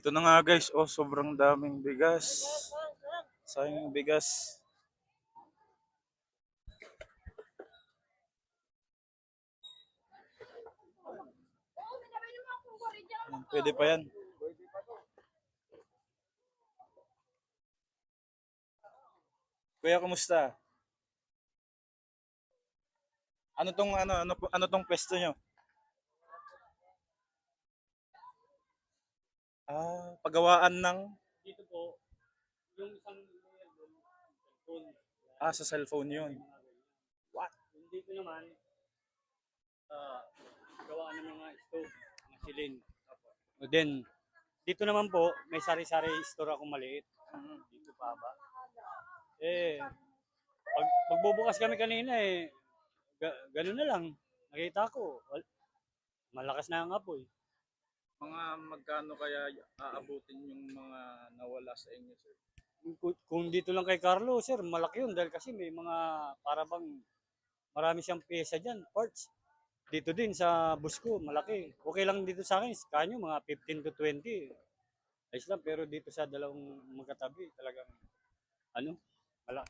Ito na nga guys, oh sobrang daming bigas. Sayang yung bigas. Pwede pa yan. Kuya, kumusta? Ano tong pwesto nyo? Pagawaan ng Dito po, yung isang phone. sa cellphone 'yun. What? Yung dito naman, gawa ng mga stove, mga silin. Then, dito naman po, may sari-sari store ako maliit. Dito pa ba? Eh, pagbubukas kami kanina ganun na lang. Nakita ko, malakas na ang apoy. Mga magkano kaya aabutin yung mga nawala sa inyo, sir? Kung dito lang kay Carlo, sir, malaki yun dahil kasi may mga para bang marami siyang pyesa dyan, parts. Dito din sa bus ko, malaki. Okay lang dito sa akin, kanyo mga 15 to 20. Ayos lang, pero dito sa dalawang magkatabi, talagang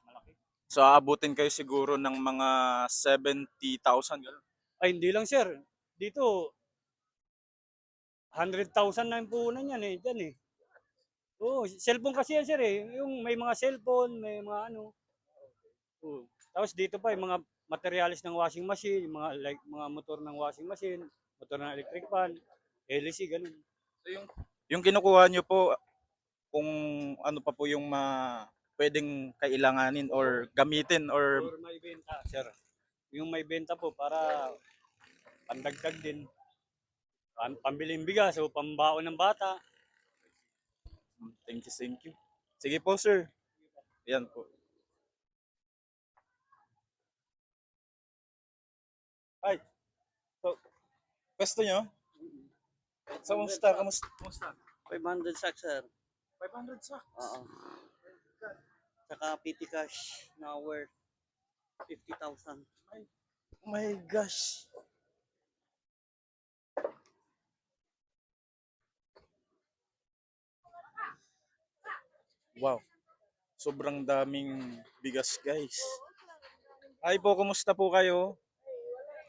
malaki. So aabutin kayo siguro ng mga 70,000 gano'n. Ay, hindi lang sir. Dito, 100,000 na yung puhunan yan dyan Oo, cellphone kasi yan sir Yung may mga cellphone, may mga ano. Oo. Tapos dito pa yung mga materialis ng washing machine, yung mga motor ng washing machine, motor ng electric fan, LC, ganun. So yung kinukuha nyo po, kung ano pa po yung pwedeng kailanganin or gamitin or Or may benta, sir. Yung may benta po para pandagdag din. Pambiling bigas o pambaon ng bata. thank you. Sige po, sir. Yan po. Ay, so, pwesto nyo? So, kamusta? 500 sacks, sir. 500 sacks. Oo. Saka PT cash na worth 50,000. Oh my gosh. Wow. Sobrang daming bigas, guys. Ay po, kumusta po kayo?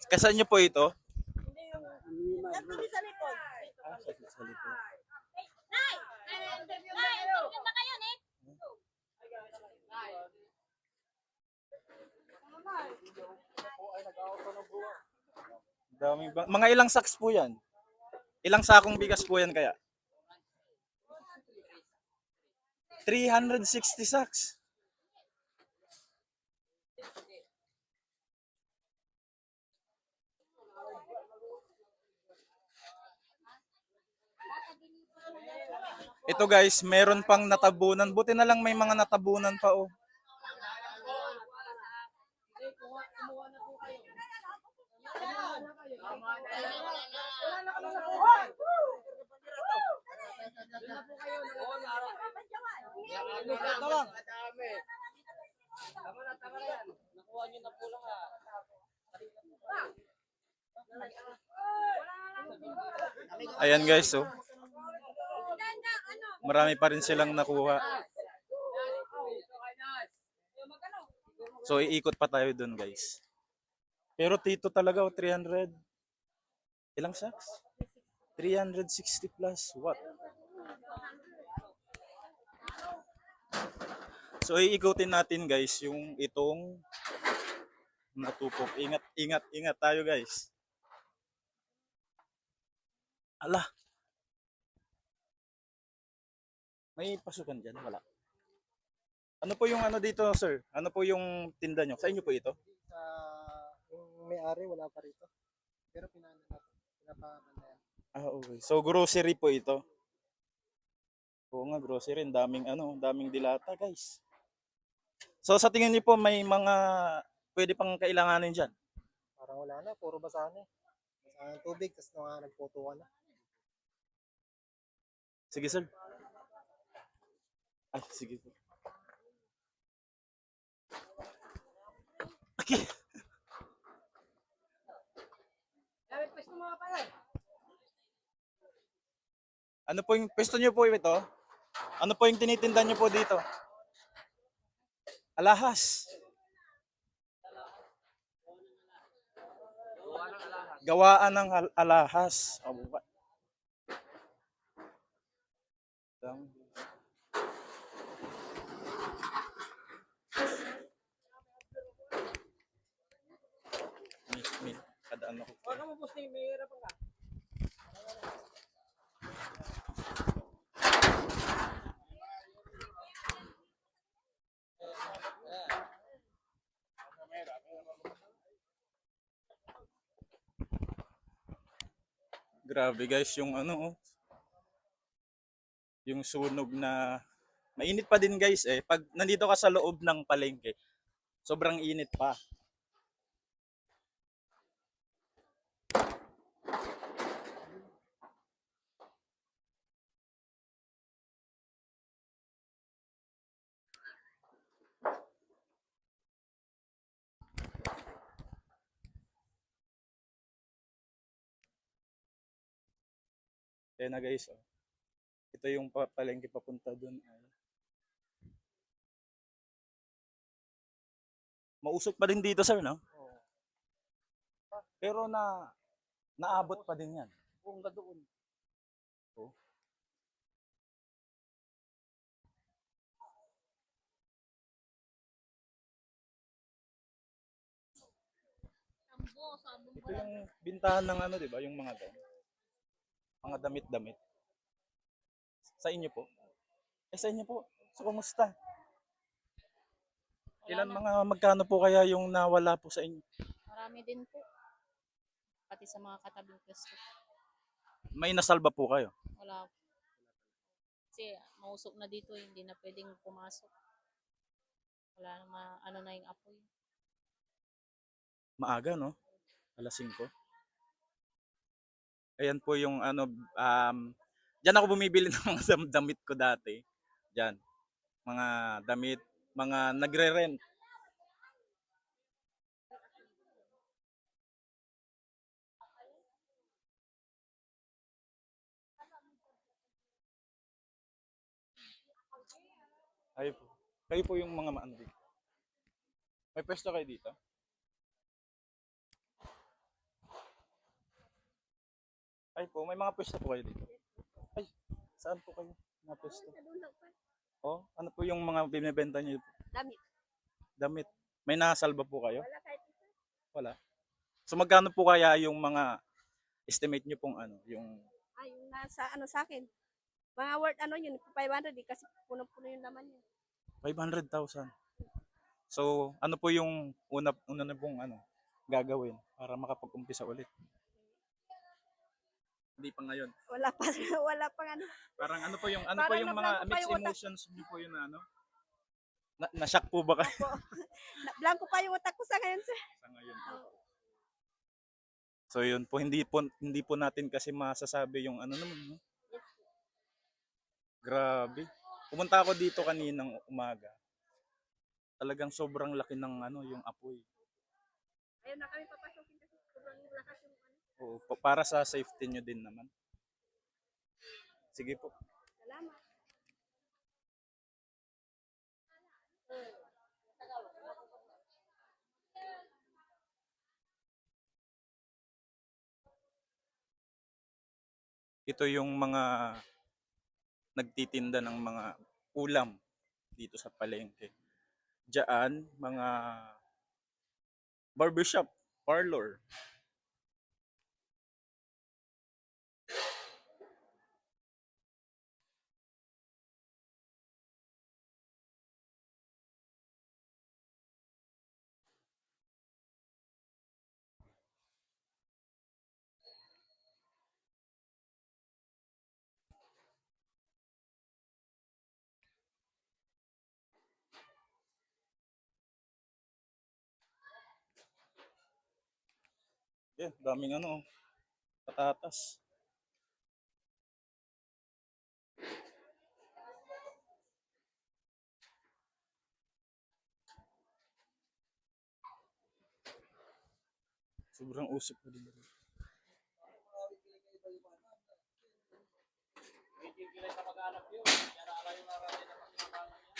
Kasan nyo po ito? Nandun sa likod. Sa likod. Nay! Interview na kayo, Nick. Mga ilang sacks po yan? Ilang sakong bigas po yan kaya? 360 sacks. Ito guys, meron pang natabunan. Buti na lang may mga natabunan pa oh. Ayan guys, oh. Marami pa rin silang nakuha. So iikot pa tayo dun guys. Pero tito talaga 300. Ilang sacks? 360 plus what? So iikutin natin guys yung itong natupok. Ingat tayo guys. Ala. May pasukan dyan? Wala. Ano po yung ano dito, sir? Ano po yung tinda nyo? Sa inyo po ito? Yung may-ari wala pa rito. Pero pinapabandayan. Okay. So grocery po ito. Oo nga, grocery. Daming dilata, guys. So sa tingin niyo po may mga pwede pang kailanganin diyan? Parang wala na, puro basahan eh. Basahan ng tubig, tapos nagputukan na. Sige, sir. Ay, sige po. Okay. Dami pwesto mga pala. Ano po yung pwesto niyo po ito? Ano po yung tinitinda niyo po dito? Alahas. Gawaan ng alahas. O, ba? May, kada ano ko. Grabe guys, yung ano, oh, yung sunog na mainit pa din guys eh. Pag nandito ka sa loob ng palengke, sobrang init pa. Kaya na guys, oh. Ito yung palengke papunta dun. Mausok pa din dito sir, no? Pero naabot pa din yan. Kung ka doon. Oh. Ito yung bintahan ng ano, di ba? Yung mga mga damit-damit. Sa inyo po? Sa inyo po. So, kumusta? Ilan magkano po kaya yung nawala po sa inyo? Marami din po. Pati sa mga katabing pwesto. May nasalba po kayo? Wala po. Kasi mausok na dito, hindi na pwedeng pumasok. Wala na ano na yung apoy. Maaga, no? Alas 5. Ayan po yung ano, diyan ako bumibili ng mga damit ko dati. Diyan. Mga damit, mga nagre-rent. Kayo po. Kayo po yung mga maano dito. May pwesto kayo dito? Ay po, may mga pwesto po kayo dito. Ay, saan po kayo na pwesto? Oh, ano po yung mga binibenta niyo? Damit. Damit. May nasalba po kayo? Wala kahit isa. Wala. So magkano po kaya yung mga estimate niyo pong ano, yung Ay, yung nasa ano sa akin. Mga worth ano yun, 500 kasi puno-puno yung laman yun. 500,000. So, ano po yung una na pong ano, gagawin para makapag-umpisa ulit? Hindi pa ngayon. Wala pa, wala pang ano. Parang ano po yung Parang mga na-blanco pa mixed yung utak. emotions niyo po yun na ano? Na-shock po ba kayo Blanco pa yung utak ko sa ngayon, sir. sa ngayon? So yun po, hindi po natin kasi masasabi yung ano naman, no? Grabe. Pumunta ako dito kaninang umaga. Talagang sobrang laki ng ano, yung apoy. Ayun na kami papasokin kasi sobrang lakas yung ano. Oo, para sa safety nyo din naman. Sige po. Salamat. Ito yung mga nagtitinda ng mga ulam dito sa palengke. Diyan, mga barbershop, parlor. Yan, daming ano, patatas. Sobrang usok pa din. nakikilay sa mag-anak yun. Kaya naalayo na natin na pagkakalang yan.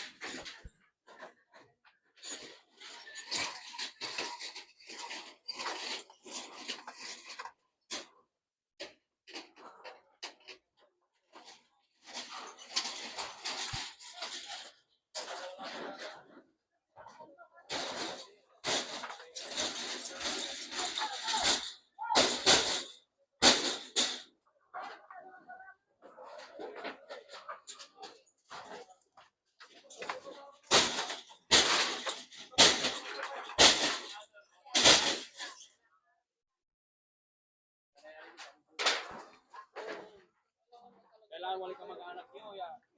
Kailangan wala ka mag-anak yun.